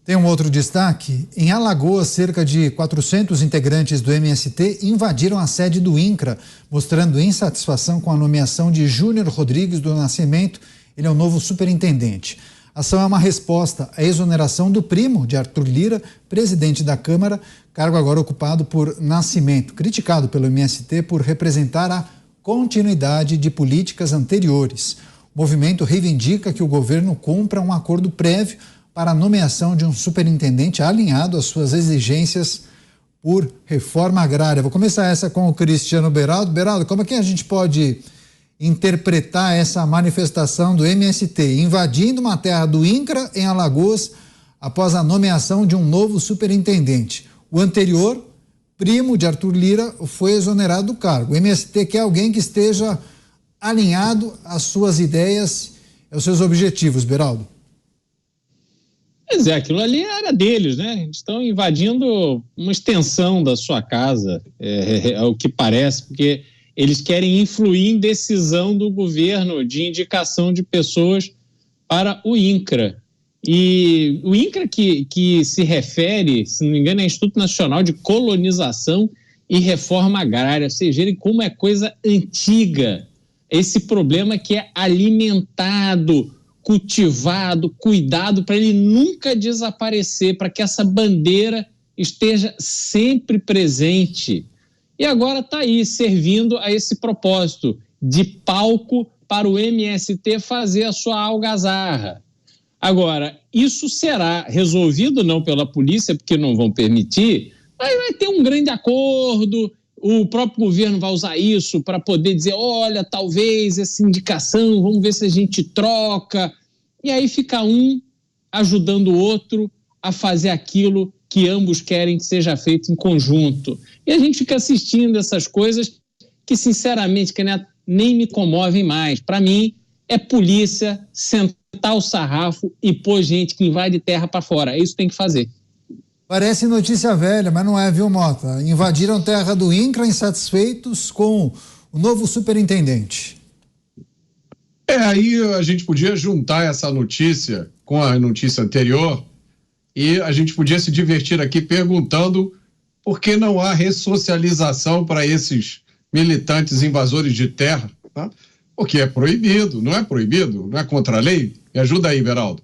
Tem um outro destaque. Em Alagoas, cerca de 400 integrantes do MST invadiram a sede do INCRA, mostrando insatisfação com a nomeação de Júnior Rodrigues do Nascimento. Ele é o novo superintendente. A ação é uma resposta à exoneração do primo de Arthur Lira, presidente da Câmara, cargo agora ocupado por Nascimento, criticado pelo MST por representar a continuidade de políticas anteriores. O movimento reivindica que o governo cumpra um acordo prévio para a nomeação de um superintendente alinhado às suas exigências por reforma agrária. Vou começar essa com o Cristiano Beraldo. Beraldo, como é que a gente pode interpretar essa manifestação do MST invadindo uma terra do INCRA em Alagoas após a nomeação de um novo superintendente? O anterior, primo de Arthur Lira, foi exonerado do cargo. O MST quer alguém que esteja alinhado às suas ideias e aos seus objetivos, Beraldo. Pois é, aquilo ali era deles, né? Eles estão invadindo uma extensão da sua casa, é o que parece, porque eles querem influir em decisão do governo de indicação de pessoas para o INCRA. E o INCRA que se refere, se não me engano, é Instituto Nacional de Colonização e Reforma Agrária. Vocês verem como é coisa antiga. Esse problema que é alimentado, cultivado, cuidado para ele nunca desaparecer, para que essa bandeira esteja sempre presente. E agora está aí, servindo a esse propósito de palco para o MST fazer a sua algazarra. Agora, isso será resolvido não pela polícia, porque não vão permitir, mas vai ter um grande acordo, o próprio governo vai usar isso para poder dizer, olha, talvez essa indicação, vamos ver se a gente troca. E aí fica um ajudando o outro a fazer aquilo que ambos querem que seja feito em conjunto. E a gente fica assistindo essas coisas que, sinceramente, nem me comovem mais. Para mim, é polícia sentar o sarrafo e pôr gente que invade terra para fora. É isso que tem que fazer. Parece notícia velha, mas não é, viu, Mota? Invadiram terra do INCRA insatisfeitos com o novo superintendente. Aí a gente podia juntar essa notícia com a notícia anterior e a gente podia se divertir aqui perguntando por que não há ressocialização para esses militantes invasores de terra, tá? Porque é proibido, não é proibido? Não é contra a lei? Me ajuda aí, Beraldo.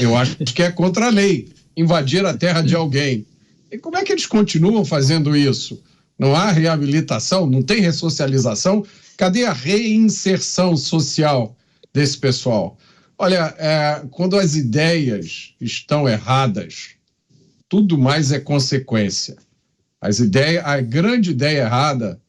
Eu acho que é contra a lei invadir a terra de alguém. E como é que eles continuam fazendo isso? Não há reabilitação, não tem ressocialização? Cadê a reinserção social desse pessoal? Olha, quando as ideias estão erradas, tudo mais é consequência. A grande ideia errada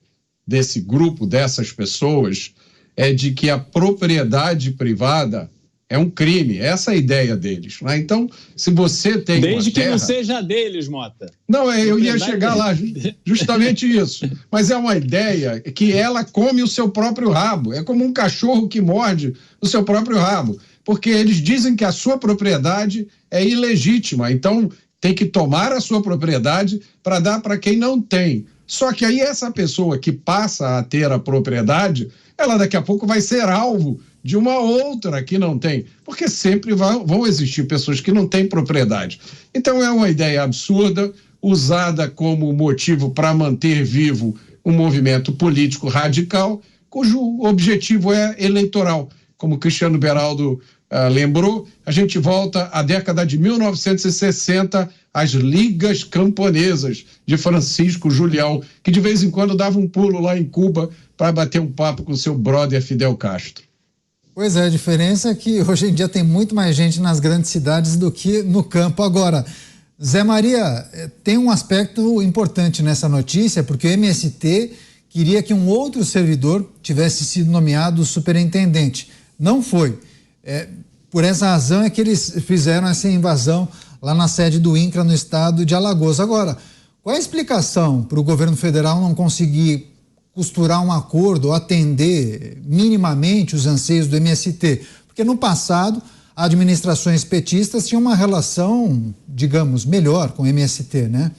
desse grupo, dessas pessoas, é de que a propriedade privada é um crime. Essa é a ideia deles, né? Então, se você tem desde uma terra... que não seja deles, Mota. Não, eu ia chegar lá, justamente isso. Mas é uma ideia que ela come o seu próprio rabo. É como um cachorro que morde o seu próprio rabo. Porque eles dizem que a sua propriedade é ilegítima. Então, tem que tomar a sua propriedade para dar para quem não tem. Só que aí essa pessoa que passa a ter a propriedade, ela daqui a pouco vai ser alvo de uma outra que não tem, porque sempre vão existir pessoas que não têm propriedade. Então é uma ideia absurda, usada como motivo para manter vivo um movimento político radical, cujo objetivo é eleitoral. Como o Cristiano Beraldo lembrou, a gente volta à década de 1960, às ligas camponesas de Francisco Julião, que de vez em quando dava um pulo lá em Cuba para bater um papo com seu brother Fidel Castro. Pois é, a diferença é que hoje em dia tem muito mais gente nas grandes cidades do que no campo. Agora, Zé Maria, tem um aspecto importante nessa notícia, porque o MST queria que um outro servidor tivesse sido nomeado superintendente. Não foi. Por essa razão é que eles fizeram essa invasão lá na sede do INCRA no estado de Alagoas. Agora, qual é a explicação para o governo federal não conseguir costurar um acordo ou atender minimamente os anseios do MST? Porque no passado, administrações petistas tinham uma relação, digamos, melhor com o MST, né?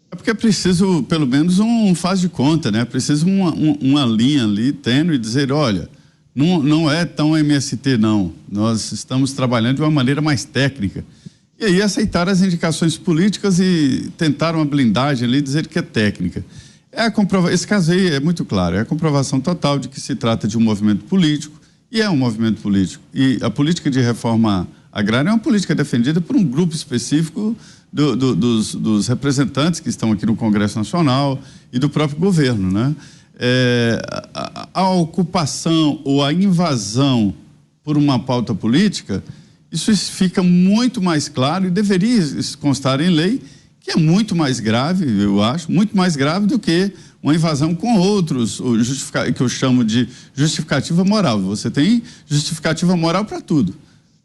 É porque é preciso, pelo menos, um faz de conta, né? Precisa uma linha ali tênue e dizer, olha, não é tão MST, não. Nós estamos trabalhando de uma maneira mais técnica. E aí aceitaram as indicações políticas e tentaram uma blindagem ali, dizer que é técnica. Esse caso aí é muito claro, é a comprovação total de que se trata de um movimento político, e é um movimento político. E a política de reforma agrária é uma política defendida por um grupo específico dos representantes que estão aqui no Congresso Nacional e do próprio governo, né? A ocupação ou a invasão por uma pauta política, isso fica muito mais claro e deveria constar em lei, que é muito mais grave, eu acho, muito mais grave do que uma invasão com outros, que eu chamo de justificativa moral. Você tem justificativa moral para tudo.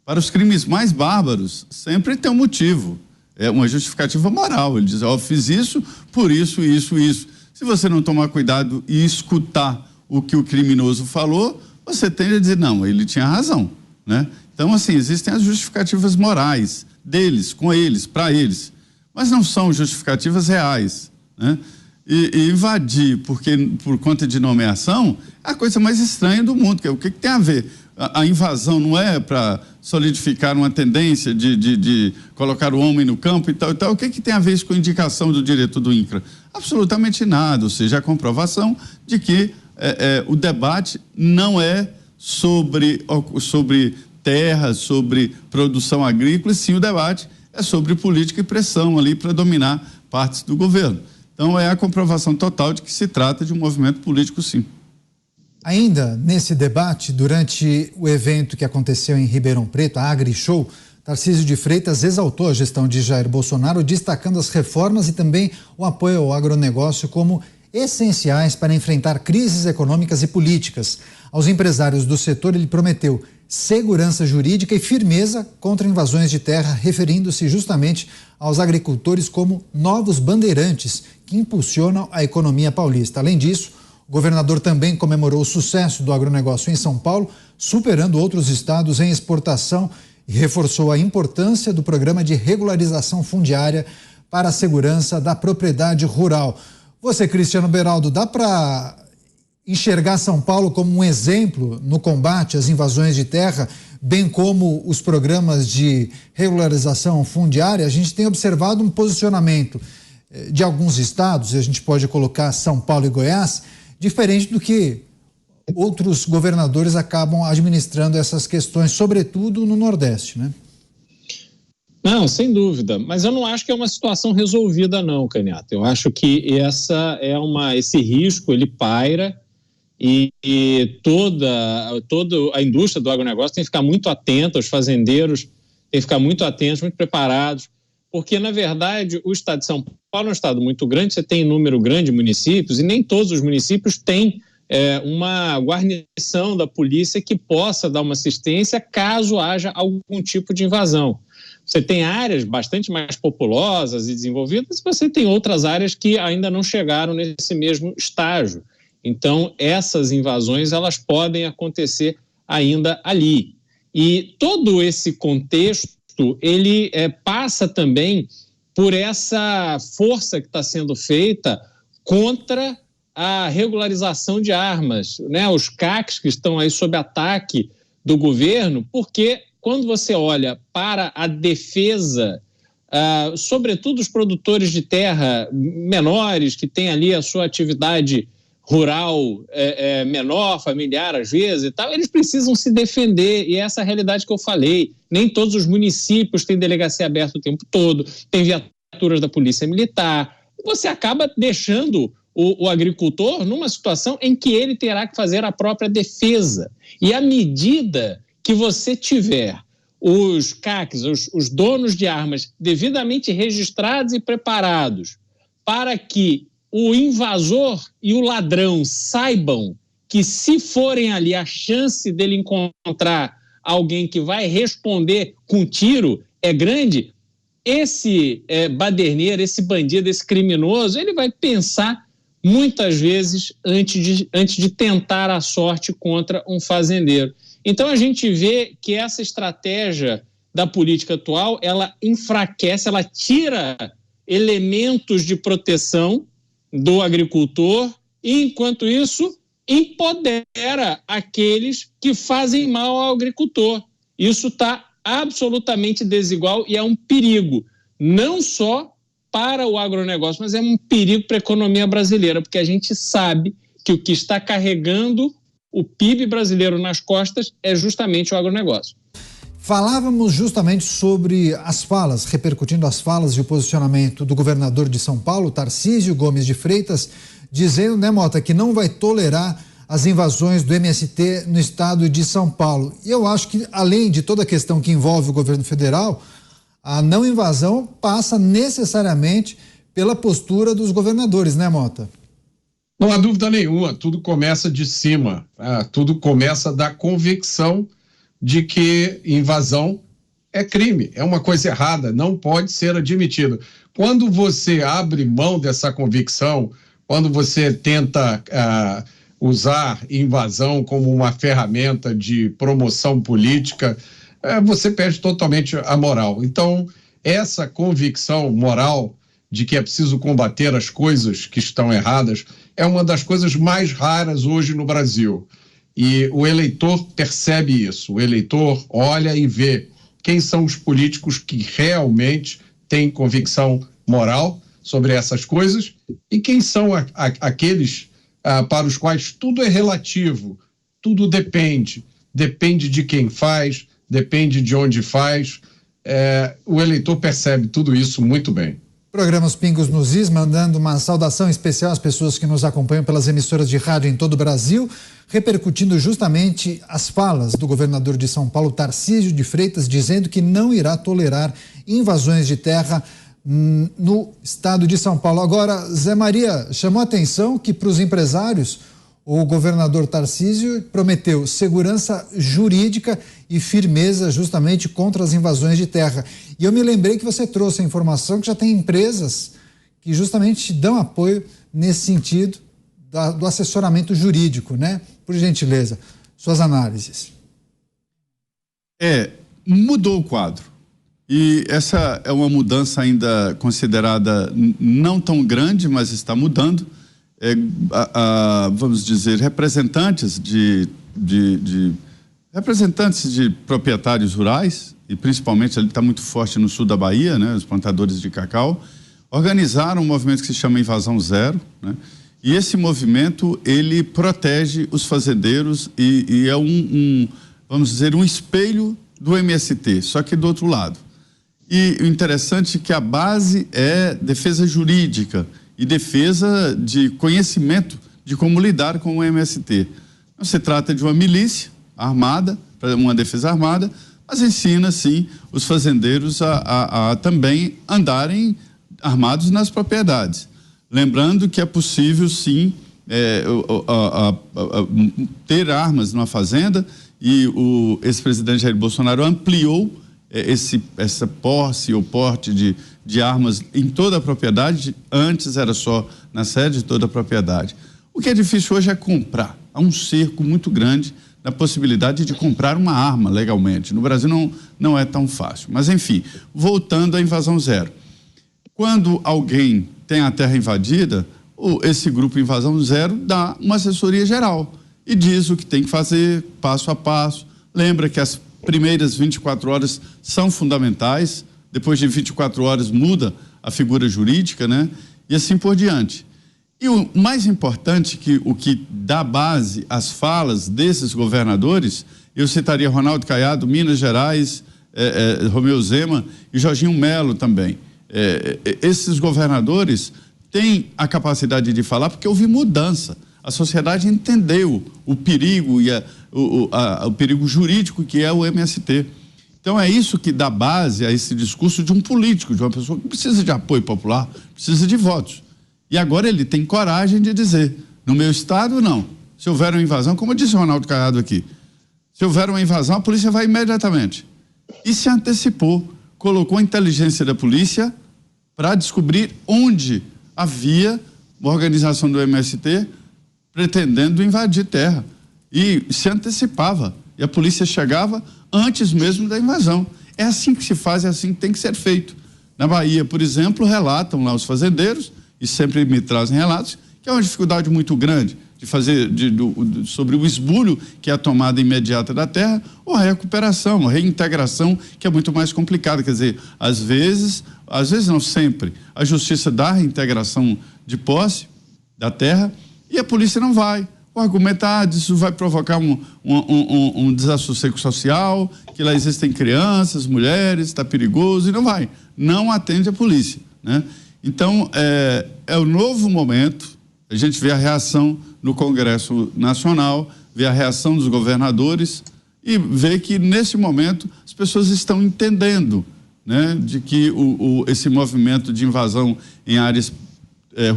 Para os crimes mais bárbaros, sempre tem um motivo, é uma justificativa moral. Ele diz, fiz isso, por isso, isso, isso. Se você não tomar cuidado e escutar o que o criminoso falou, você tende a dizer, não, ele tinha razão, né? Então, assim, existem as justificativas morais deles, com eles, para eles, mas não são justificativas reais, né? E invadir por conta de nomeação é a coisa mais estranha do mundo. O que tem a ver? A invasão não é para solidificar uma tendência de colocar o homem no campo e tal e tal. O que tem a ver isso com a indicação do diretor do INCRA? Absolutamente nada, ou seja, a comprovação de que o debate não é sobre terra, sobre produção agrícola, sim, o debate é sobre política e pressão ali para dominar partes do governo. Então, é a comprovação total de que se trata de um movimento político, sim. Ainda nesse debate, durante o evento que aconteceu em Ribeirão Preto, a AgriShow, Tarcísio de Freitas exaltou a gestão de Jair Bolsonaro, destacando as reformas e também o apoio ao agronegócio como essenciais para enfrentar crises econômicas e políticas. Aos empresários do setor, ele prometeu segurança jurídica e firmeza contra invasões de terra, referindo-se justamente aos agricultores como novos bandeirantes que impulsionam a economia paulista. Além disso, o governador também comemorou o sucesso do agronegócio em São Paulo, superando outros estados em exportação, e reforçou a importância do programa de regularização fundiária para a segurança da propriedade rural. Você, Cristiano Beraldo, dá para enxergar São Paulo como um exemplo no combate às invasões de terra, bem como os programas de regularização fundiária? A gente tem observado um posicionamento de alguns estados, e a gente pode colocar São Paulo e Goiás, diferente do que outros governadores acabam administrando essas questões, sobretudo no Nordeste, né? Não, sem dúvida, mas eu não acho que é uma situação resolvida não, Canhata. Eu acho que esse risco, ele paira e toda a indústria do agronegócio tem que ficar muito atenta, os fazendeiros têm que ficar muito atentos, muito preparados, porque, na verdade, o estado de São Paulo é um estado muito grande, você tem um número grande de municípios e nem todos os municípios têm uma guarnição da polícia que possa dar uma assistência caso haja algum tipo de invasão. Você tem áreas bastante mais populosas e desenvolvidas e você tem outras áreas que ainda não chegaram nesse mesmo estágio. Então, essas invasões, elas podem acontecer ainda ali. E todo esse contexto, ele passa também por essa força que está sendo feita contra a regularização de armas, né? Os CACs que estão aí sob ataque do governo, porque quando você olha para a defesa, sobretudo os produtores de terra menores, que têm ali a sua atividade rural menor, familiar às vezes e tal, eles precisam se defender, e essa é a realidade que eu falei. Nem todos os municípios têm delegacia aberta o tempo todo, tem viaturas da polícia militar. Você acaba deixando o agricultor numa situação em que ele terá que fazer a própria defesa. E à medida que você tiver os CACs, os donos de armas, devidamente registrados e preparados para que o invasor e o ladrão saibam que, se forem ali, a chance dele encontrar alguém que vai responder com tiro é grande, esse baderneiro, esse bandido, esse criminoso, ele vai pensar muitas vezes antes de tentar a sorte contra um fazendeiro. Então a gente vê que essa estratégia da política atual, ela enfraquece, ela tira elementos de proteção do agricultor e, enquanto isso, empodera aqueles que fazem mal ao agricultor. Isso está absolutamente desigual e é um perigo, não só para o agronegócio, mas é um perigo para a economia brasileira, porque a gente sabe que o que está carregando o PIB brasileiro nas costas é justamente o agronegócio. Falávamos justamente sobre as falas, repercutindo as falas e o posicionamento do governador de São Paulo, Tarcísio Gomes de Freitas, dizendo, né, Mota, que não vai tolerar as invasões do MST no estado de São Paulo. E eu acho que, além de toda a questão que envolve o governo federal, a não invasão passa necessariamente pela postura dos governadores, né, Mota? Não há dúvida nenhuma, tudo começa de cima, tudo começa da convicção de que invasão é crime, é uma coisa errada, não pode ser admitido. Quando você abre mão dessa convicção, quando você tenta usar invasão como uma ferramenta de promoção política, você perde totalmente a moral. Então, essa convicção moral de que é preciso combater as coisas que estão erradas é uma das coisas mais raras hoje no Brasil. E o eleitor percebe isso, o eleitor olha e vê quem são os políticos que realmente têm convicção moral sobre essas coisas e quem são aqueles para os quais tudo é relativo, tudo depende de quem faz, depende de onde faz. O eleitor percebe tudo isso muito bem. Programas Pingos nos Is, mandando uma saudação especial às pessoas que nos acompanham pelas emissoras de rádio em todo o Brasil, repercutindo justamente as falas do governador de São Paulo, Tarcísio de Freitas, dizendo que não irá tolerar invasões de terra no estado de São Paulo. Agora, Zé Maria, chamou a atenção que para os empresários o governador Tarcísio prometeu segurança jurídica e firmeza justamente contra as invasões de terra. E eu me lembrei que você trouxe a informação que já tem empresas que justamente dão apoio nesse sentido do assessoramento jurídico, né? Por gentileza, suas análises. Mudou o quadro. E essa é uma mudança ainda considerada não tão grande, mas está mudando. Vamos dizer, representantes de proprietários rurais, e principalmente ele está muito forte no sul da Bahia, né, os plantadores de cacau, organizaram um movimento que se chama Invasão Zero, né, e esse movimento, ele protege os fazendeiros e é vamos dizer, um espelho do MST, só que do outro lado. E o interessante é que a base é defesa jurídica e defesa de conhecimento de como lidar com o MST. Não se trata de uma milícia armada, uma defesa armada, mas ensina, sim, os fazendeiros a também andarem armados nas propriedades. Lembrando que é possível, sim, ter armas numa fazenda, e o ex-presidente Jair Bolsonaro ampliou essa posse ou porte de armas em toda a propriedade. Antes era só na sede de toda a propriedade. O que é difícil hoje é comprar. Há um cerco muito grande na possibilidade de comprar uma arma legalmente. No Brasil não é tão fácil. Mas, enfim, voltando à Invasão Zero. Quando alguém tem a terra invadida, esse grupo Invasão Zero dá uma assessoria geral e diz o que tem que fazer passo a passo. Lembra que as primeiras 24 horas são fundamentais, depois de 24 horas muda a figura jurídica, né? E assim por diante. E o mais importante, o que dá base às falas desses governadores, eu citaria Ronaldo Caiado, Minas Gerais, Romeu Zema e Jorginho Melo também. Esses governadores têm a capacidade de falar porque houve mudança. A sociedade entendeu o perigo e o perigo jurídico que é o MST. Então é isso que dá base a esse discurso de um político, de uma pessoa que precisa de apoio popular, precisa de votos. E agora ele tem coragem de dizer, no meu estado não. Se houver uma invasão, como disse o Ronaldo Caiado aqui, se houver uma invasão, a polícia vai imediatamente. E se antecipou, colocou a inteligência da polícia para descobrir onde havia uma organização do MST pretendendo invadir terra. E se antecipava. E a polícia chegava antes mesmo da invasão. É assim que se faz, é assim que tem que ser feito. Na Bahia, por exemplo, relatam lá os fazendeiros, e sempre me trazem relatos, que é uma dificuldade muito grande sobre o esbulho, que é a tomada imediata da terra, ou a recuperação, a reintegração, que é muito mais complicada. Quer dizer, às vezes não sempre, a justiça dá a reintegração de posse da terra e a polícia não vai. O argumento isso vai provocar um desassossego social, que lá existem crianças, mulheres, está perigoso, e não vai. Não atende a polícia, né? Então, é o novo momento. A gente vê a reação no Congresso Nacional, vê a reação dos governadores e vê que, nesse momento, as pessoas estão entendendo, né, de que esse movimento de invasão em áreas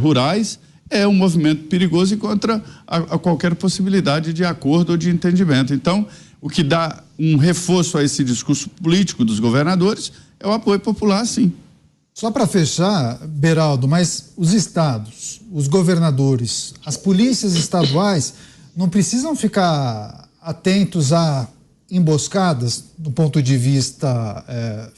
rurais é um movimento perigoso e contra a qualquer possibilidade de acordo ou de entendimento. Então, o que dá um reforço a esse discurso político dos governadores é o apoio popular, sim. Só para fechar, Beraldo, mas os estados, os governadores, as polícias estaduais não precisam ficar atentos a emboscadas do ponto de vista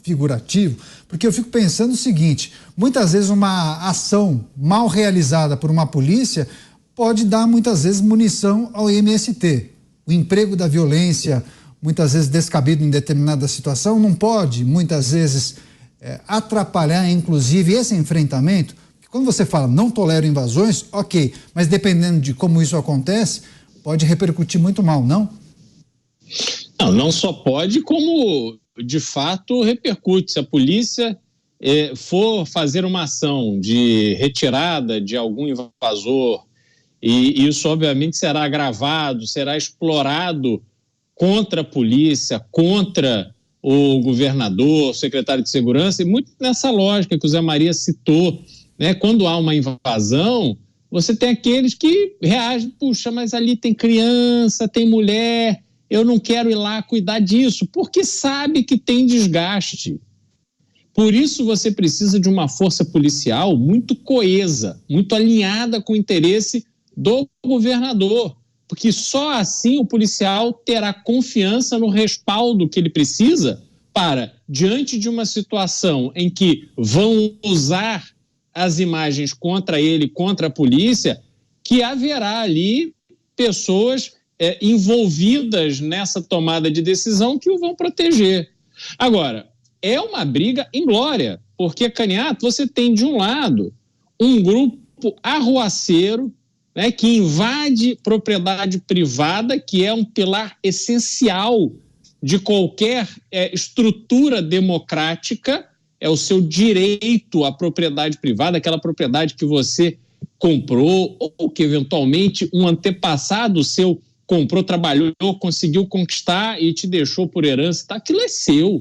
figurativo? Porque eu fico pensando o seguinte, muitas vezes uma ação mal realizada por uma polícia pode dar muitas vezes munição ao MST. O emprego da violência, muitas vezes descabido em determinada situação, não pode muitas vezes atrapalhar, inclusive, esse enfrentamento. Quando você fala não tolero invasões, ok, mas dependendo de como isso acontece, pode repercutir muito mal, não? Não só pode, como de fato repercute. Se a polícia for fazer uma ação de retirada de algum invasor, e isso obviamente será agravado, será explorado contra a polícia, contra o governador, o secretário de segurança, e muito nessa lógica que o Zé Maria citou, né? Quando há uma invasão, você tem aqueles que reagem, puxa, mas ali tem criança, tem mulher, eu não quero ir lá cuidar disso, porque sabe que tem desgaste. Por isso você precisa de uma força policial muito coesa, muito alinhada com o interesse do governador, porque só assim o policial terá confiança no respaldo que ele precisa para, diante de uma situação em que vão usar as imagens contra ele, contra a polícia, que haverá ali pessoas envolvidas nessa tomada de decisão que o vão proteger. Agora, é uma briga inglória, porque, Caniato, você tem de um lado um grupo arruaceiro, né, que invade propriedade privada, que é um pilar essencial de qualquer estrutura democrática, é o seu direito à propriedade privada, aquela propriedade que você comprou ou que eventualmente um antepassado seu comprou, trabalhou, conseguiu conquistar e te deixou por herança, tá? Aquilo é seu.